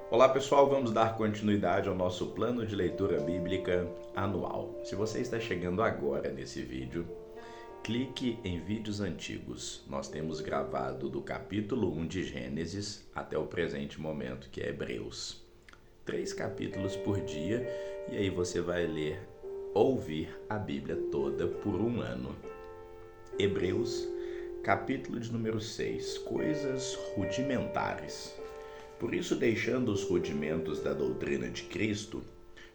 Olá pessoal, vamos dar continuidade ao nosso plano de leitura bíblica anual. Se você está chegando agora nesse vídeo, clique em vídeos antigos. Nós temos gravado do capítulo 1 de Gênesis até o presente momento, que é Hebreus. 3 capítulos por dia, e aí você vai ouvir a Bíblia toda por um ano. Hebreus, capítulo de número 6, coisas rudimentares. Por isso, deixando os rudimentos da doutrina de Cristo,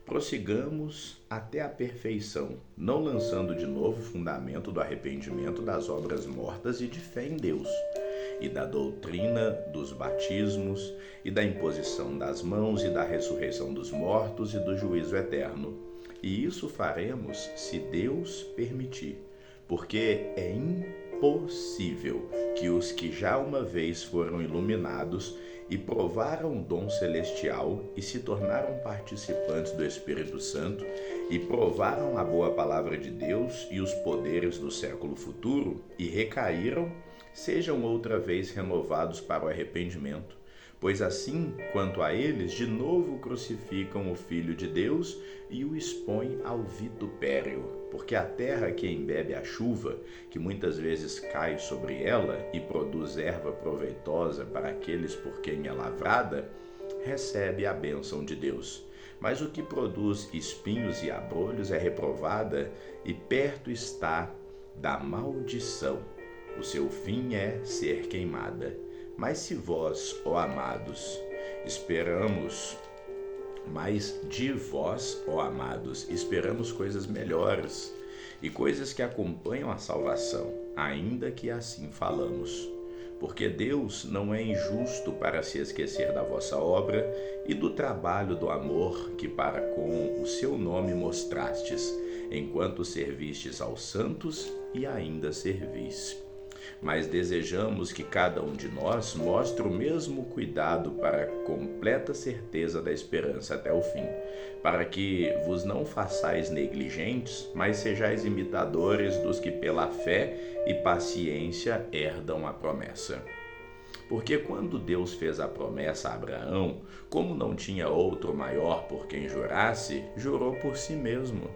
prossigamos até a perfeição, não lançando de novo o fundamento do arrependimento das obras mortas e de fé em Deus, e da doutrina dos batismos, e da imposição das mãos, e da ressurreição dos mortos, e do juízo eterno. E isso faremos se Deus permitir, porque é impossível que os que já uma vez foram iluminados e provaram o dom celestial e se tornaram participantes do Espírito Santo e provaram a boa palavra de Deus e os poderes do século futuro e recaíram, sejam outra vez renovados para o arrependimento, pois assim quanto a eles, de novo crucificam o Filho de Deus e o expõem ao vitupério. Porque a terra que embebe a chuva, que muitas vezes cai sobre ela e produz erva proveitosa para aqueles por quem é lavrada, recebe a bênção de Deus. Mas o que produz espinhos e abrolhos é reprovada e perto está da maldição. O seu fim é ser queimada. Mas se vós, ó amados, esperamos coisas melhores e coisas que acompanham a salvação, ainda que assim falamos. Porque Deus não é injusto para se esquecer da vossa obra e do trabalho do amor que para com o seu nome mostrastes, enquanto servistes aos santos e ainda servis. Mas desejamos que cada um de nós mostre o mesmo cuidado para a completa certeza da esperança até o fim, para que vos não façais negligentes, mas sejais imitadores dos que pela fé e paciência herdam a promessa. Porque quando Deus fez a promessa a Abraão, como não tinha outro maior por quem jurasse, jurou por si mesmo,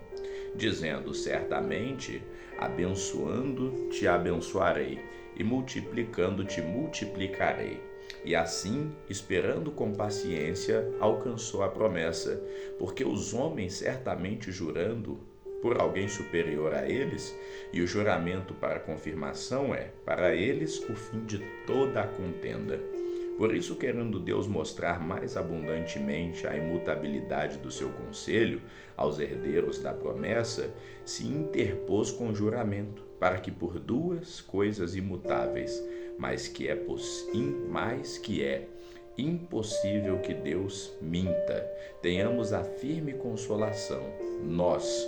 dizendo: certamente, abençoando te abençoarei, e multiplicando te multiplicarei. E assim, esperando com paciência, alcançou a promessa, porque os homens certamente jurando por alguém superior a eles, e o juramento para confirmação é, para eles, o fim de toda a contenda. Por isso, querendo Deus mostrar mais abundantemente a imutabilidade do seu conselho aos herdeiros da promessa, se interpôs com juramento, para que por duas coisas imutáveis, mas que é impossível que Deus minta, tenhamos a firme consolação, nós,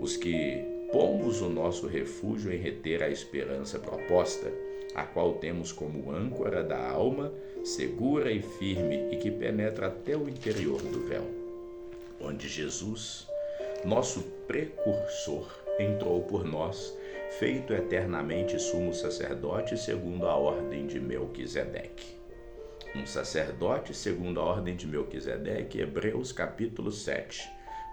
os que pomos o nosso refúgio em reter a esperança proposta, a qual temos como âncora da alma, segura e firme e que penetra até o interior do véu, onde Jesus, nosso precursor, entrou por nós, feito eternamente sumo sacerdote segundo a ordem de Melquisedeque. Um sacerdote segundo a ordem de Melquisedeque, Hebreus capítulo 7.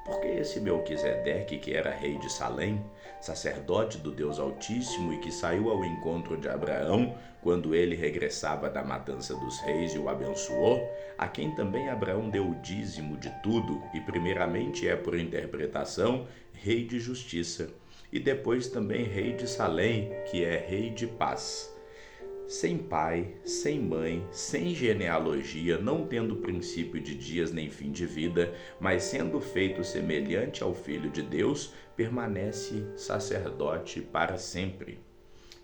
Porque esse Melquisedeque, que era rei de Salém, sacerdote do Deus Altíssimo e que saiu ao encontro de Abraão quando ele regressava da matança dos reis e o abençoou, a quem também Abraão deu o dízimo de tudo, e primeiramente é por interpretação rei de justiça, e depois também rei de Salém, que é rei de paz. Sem pai, sem mãe, sem genealogia, não tendo princípio de dias nem fim de vida, mas sendo feito semelhante ao Filho de Deus, permanece sacerdote para sempre.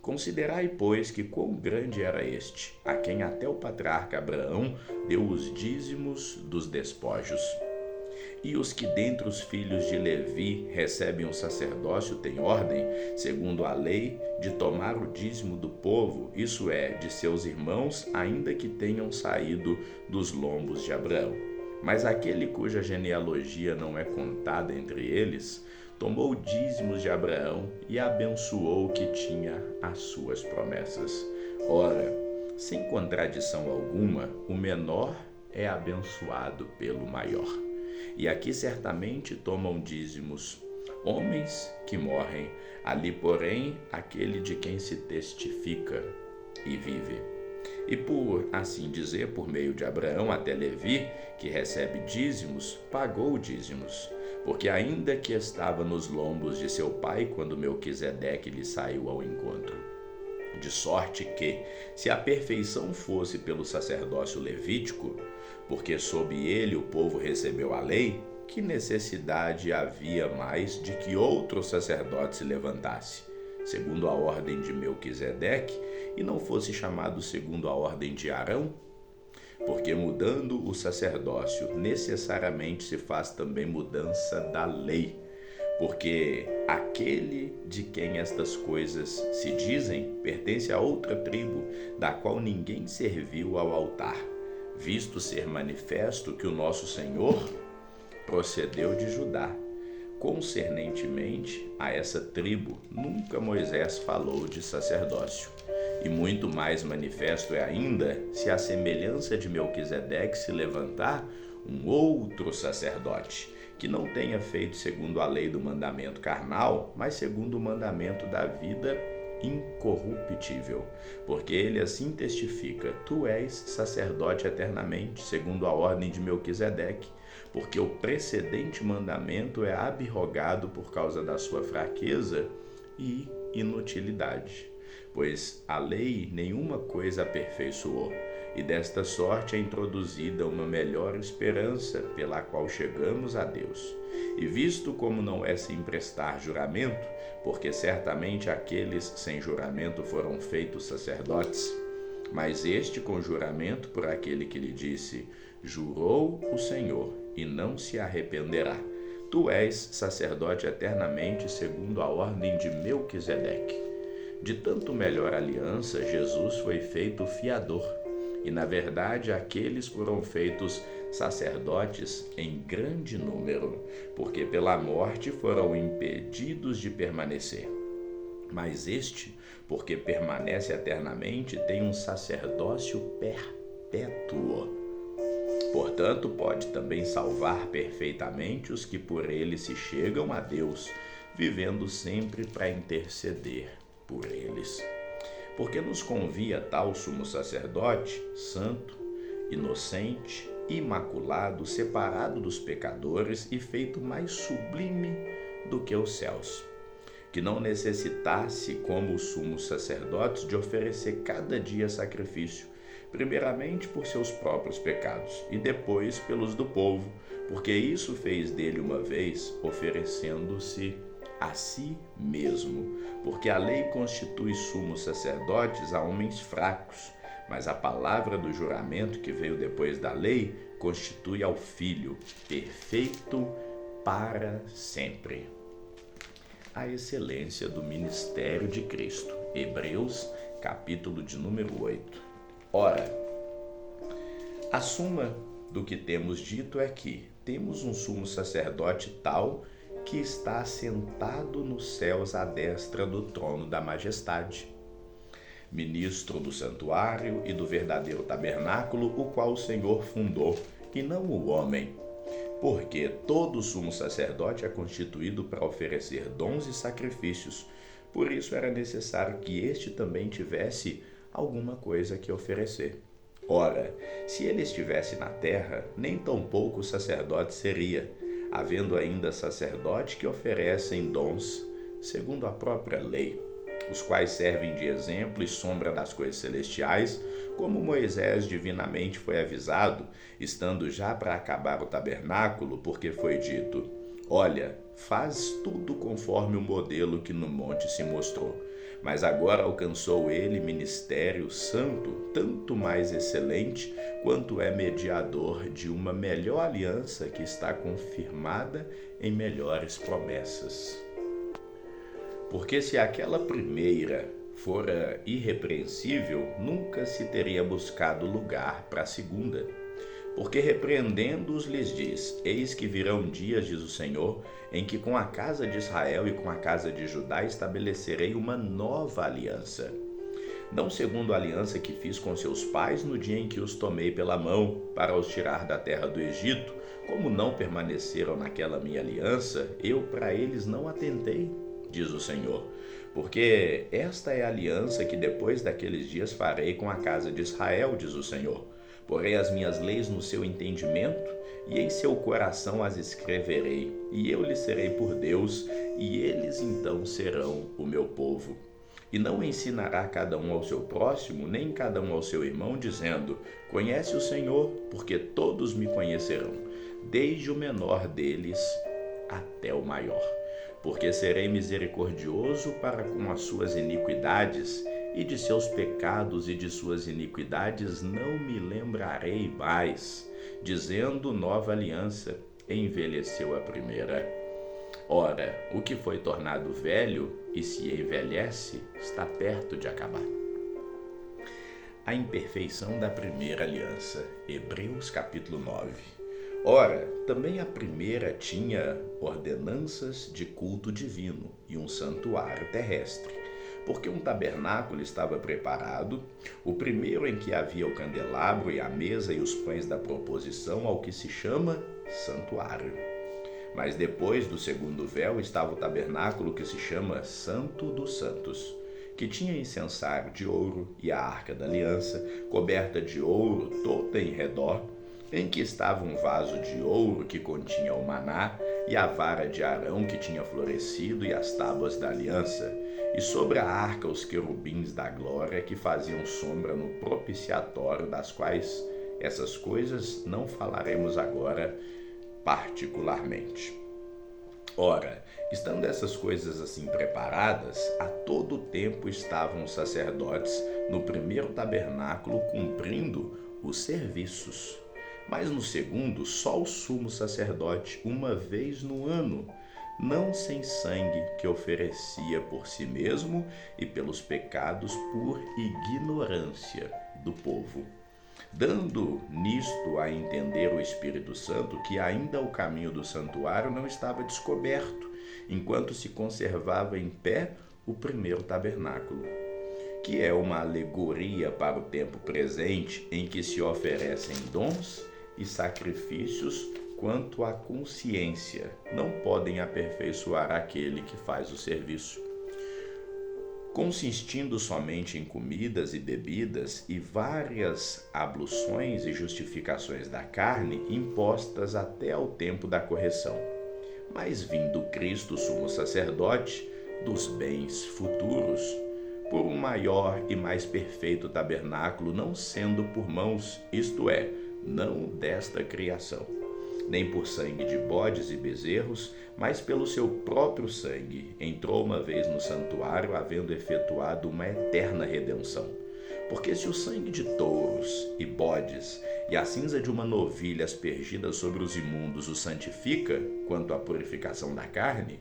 Considerai, pois, que quão grande era este, a quem até o patriarca Abraão deu os dízimos dos despojos. E os que dentre os filhos de Levi recebem o sacerdócio têm ordem, segundo a lei, de tomar o dízimo do povo, isso é, de seus irmãos, ainda que tenham saído dos lombos de Abraão. Mas aquele cuja genealogia não é contada entre eles, tomou dízimos de Abraão e abençoou o que tinha as suas promessas. Ora, sem contradição alguma, o menor é abençoado pelo maior. E aqui certamente tomam dízimos homens que morrem, ali porém aquele de quem se testifica e vive. E por assim dizer, por meio de Abraão até Levi, que recebe dízimos, pagou dízimos, porque ainda que estava nos lombos de seu pai quando Melquisedeque lhe saiu ao encontro. De sorte que, se a perfeição fosse pelo sacerdócio levítico, porque sob ele o povo recebeu a lei, que necessidade havia mais de que outro sacerdote se levantasse, segundo a ordem de Melquisedeque, e não fosse chamado segundo a ordem de Arão? Porque mudando o sacerdócio, necessariamente se faz também mudança da lei, porque aquele de quem estas coisas se dizem pertence a outra tribo, da qual ninguém serviu ao altar, visto ser manifesto que o nosso Senhor procedeu de Judá. Concernentemente a essa tribo, nunca Moisés falou de sacerdócio. E muito mais manifesto é ainda, se a semelhança de Melquisedeque se levantar um outro sacerdote, que não tenha feito segundo a lei do mandamento carnal, mas segundo o mandamento da vida incorruptível. Porque ele assim testifica: tu és sacerdote eternamente, segundo a ordem de Melquisedeque, porque o precedente mandamento é abrogado por causa da sua fraqueza e inutilidade. Pois a lei nenhuma coisa aperfeiçoou, e desta sorte é introduzida uma melhor esperança, pela qual chegamos a Deus. E visto como não é sem prestar juramento, porque certamente aqueles sem juramento foram feitos sacerdotes, mas este com juramento por aquele que lhe disse: jurou o Senhor, e não se arrependerá. Tu és sacerdote eternamente, segundo a ordem de Melquisedeque. De tanto melhor aliança, Jesus foi feito fiador, e na verdade aqueles foram feitos sacerdotes em grande número, porque pela morte foram impedidos de permanecer. Mas este, porque permanece eternamente, tem um sacerdócio perpétuo. Portanto, pode também salvar perfeitamente os que por ele se chegam a Deus, vivendo sempre para interceder por eles. Porque nos convia tal sumo sacerdote, santo, inocente, imaculado, separado dos pecadores e feito mais sublime do que os céus, que não necessitasse, como os sumos sacerdotes, de oferecer cada dia sacrifício, primeiramente por seus próprios pecados e depois pelos do povo, porque isso fez dele uma vez, oferecendo-se a si mesmo, porque a lei constitui sumos sacerdotes a homens fracos, mas a palavra do juramento que veio depois da lei constitui ao Filho, perfeito para sempre. A excelência do ministério de Cristo. Hebreus, capítulo de número 8. Ora, a suma do que temos dito é que temos um sumo sacerdote tal que está assentado nos céus à destra do trono da majestade, ministro do santuário e do verdadeiro tabernáculo, o qual o Senhor fundou, e não o homem. Porque todo sumo sacerdote é constituído para oferecer dons e sacrifícios, por isso era necessário que este também tivesse alguma coisa que oferecer. Ora, se ele estivesse na terra, nem tampouco sacerdote seria, havendo ainda sacerdote que oferecem dons, segundo a própria lei, os quais servem de exemplo e sombra das coisas celestiais, como Moisés divinamente foi avisado, estando já para acabar o tabernáculo, porque foi dito: olha, faz tudo conforme o modelo que no monte se mostrou. Mas agora alcançou ele ministério santo, tanto mais excelente, quanto é mediador de uma melhor aliança que está confirmada em melhores promessas. Porque se aquela primeira fora irrepreensível, nunca se teria buscado lugar para a segunda. Porque repreendendo-os lhes diz: eis que virão dias, diz o Senhor, em que com a casa de Israel e com a casa de Judá estabelecerei uma nova aliança. não segundo a aliança que fiz com seus pais no dia em que os tomei pela mão para os tirar da terra do Egito, como não permaneceram naquela minha aliança, eu para eles não atentei, diz o Senhor. Porque esta é a aliança que depois daqueles dias farei com a casa de Israel, diz o Senhor. Porém as minhas leis no seu entendimento, e em seu coração as escreverei, e eu lhes serei por Deus, e eles então serão o meu povo. E não ensinará cada um ao seu próximo, nem cada um ao seu irmão, dizendo: conhece o Senhor, porque todos me conhecerão, desde o menor deles até o maior. Porque serei misericordioso para com as suas iniquidades, e de seus pecados e de suas iniquidades não me lembrarei mais. Dizendo nova aliança, envelheceu a primeira. Ora, o que foi tornado velho e se envelhece está perto de acabar. A imperfeição da primeira aliança. Hebreus capítulo 9. Ora, também a primeira tinha ordenanças de culto divino e um santuário terrestre, porque um tabernáculo estava preparado, o primeiro em que havia o candelabro e a mesa e os pães da proposição ao que se chama santuário. Mas depois do segundo véu estava o tabernáculo que se chama Santo dos Santos, que tinha incensário de ouro e a arca da aliança, coberta de ouro toda em redor, em que estava um vaso de ouro que continha o maná, e a vara de Arão que tinha florescido, e as tábuas da aliança, e sobre a arca os querubins da glória que faziam sombra no propiciatório, das quais essas coisas não falaremos agora particularmente. Ora, estando essas coisas assim preparadas, a todo tempo estavam os sacerdotes no primeiro tabernáculo cumprindo os serviços. Mas no segundo, só o sumo sacerdote, uma vez no ano, não sem sangue, que oferecia por si mesmo e pelos pecados por ignorância do povo. Dando nisto a entender o Espírito Santo que ainda o caminho do santuário não estava descoberto, enquanto se conservava em pé o primeiro tabernáculo, que é uma alegoria para o tempo presente em que se oferecem dons e sacrifícios quanto à consciência não podem aperfeiçoar aquele que faz o serviço, consistindo somente em comidas e bebidas e várias abluções e justificações da carne impostas até ao tempo da correção. Mas vindo Cristo, sumo sacerdote dos bens futuros, por um maior e mais perfeito tabernáculo, não sendo por mãos, isto é, não desta criação, nem por sangue de bodes e bezerros, mas pelo seu próprio sangue, entrou uma vez no santuário, havendo efetuado uma eterna redenção. Porque se o sangue de touros e bodes e a cinza de uma novilha aspergida sobre os imundos o santifica, quanto à purificação da carne,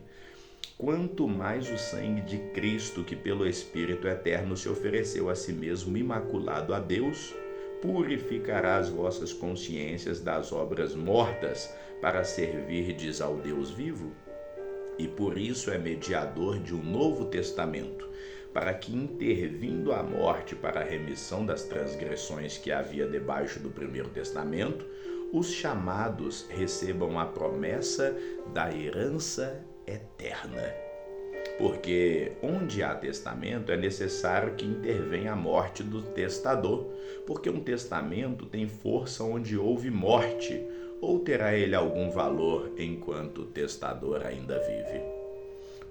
quanto mais o sangue de Cristo, que pelo Espírito eterno se ofereceu a si mesmo imaculado a Deus, purificará as vossas consciências das obras mortas para servirdes ao Deus vivo? E por isso é mediador de um novo testamento, para que, intervindo a morte para a remissão das transgressões que havia debaixo do primeiro testamento, os chamados recebam a promessa da herança eterna. Porque onde há testamento é necessário que intervenha a morte do testador, porque um testamento tem força onde houve morte, ou terá ele algum valor enquanto o testador ainda vive?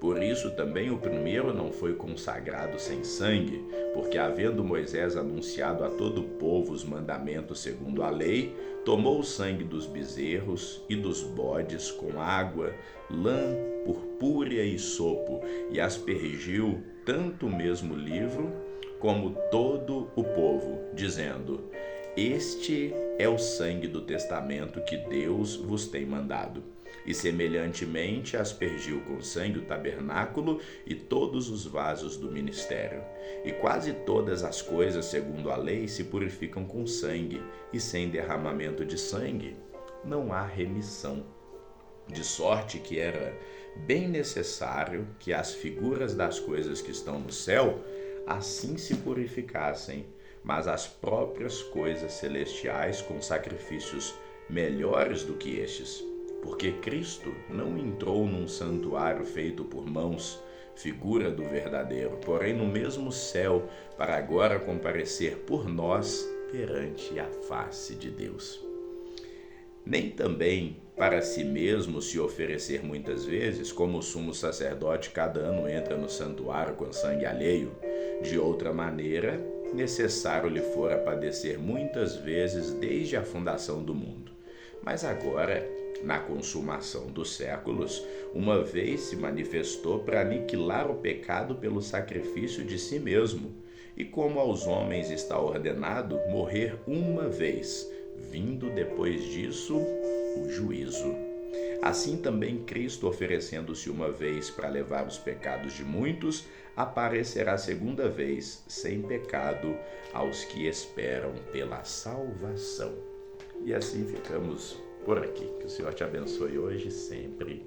Por isso também o primeiro não foi consagrado sem sangue, porque havendo Moisés anunciado a todo o povo os mandamentos segundo a lei, tomou o sangue dos bezerros e dos bodes com água, lã, purpúrea e sopo, e aspergiu tanto o mesmo livro como todo o povo, dizendo: este é o sangue do testamento que Deus vos tem mandado. E semelhantemente aspergiu com sangue o tabernáculo e todos os vasos do ministério. E quase todas as coisas, segundo a lei, se purificam com sangue, e sem derramamento de sangue não há remissão. De sorte que era bem necessário que as figuras das coisas que estão no céu assim se purificassem, mas as próprias coisas celestiais com sacrifícios melhores do que estes. Porque Cristo não entrou num santuário feito por mãos, figura do verdadeiro, porém no mesmo céu, para agora comparecer por nós perante a face de Deus. Nem também para si mesmo se oferecer muitas vezes, como o sumo sacerdote cada ano entra no santuário com sangue alheio. De outra maneira, necessário lhe fora padecer muitas vezes desde a fundação do mundo. Mas agora, na consumação dos séculos, uma vez se manifestou para aniquilar o pecado pelo sacrifício de si mesmo, e como aos homens está ordenado morrer uma vez, vindo depois disso o juízo. Assim também Cristo, oferecendo-se uma vez para levar os pecados de muitos, aparecerá segunda vez, sem pecado, aos que esperam pela salvação. E assim ficamos por aqui. Que o Senhor te abençoe hoje e sempre.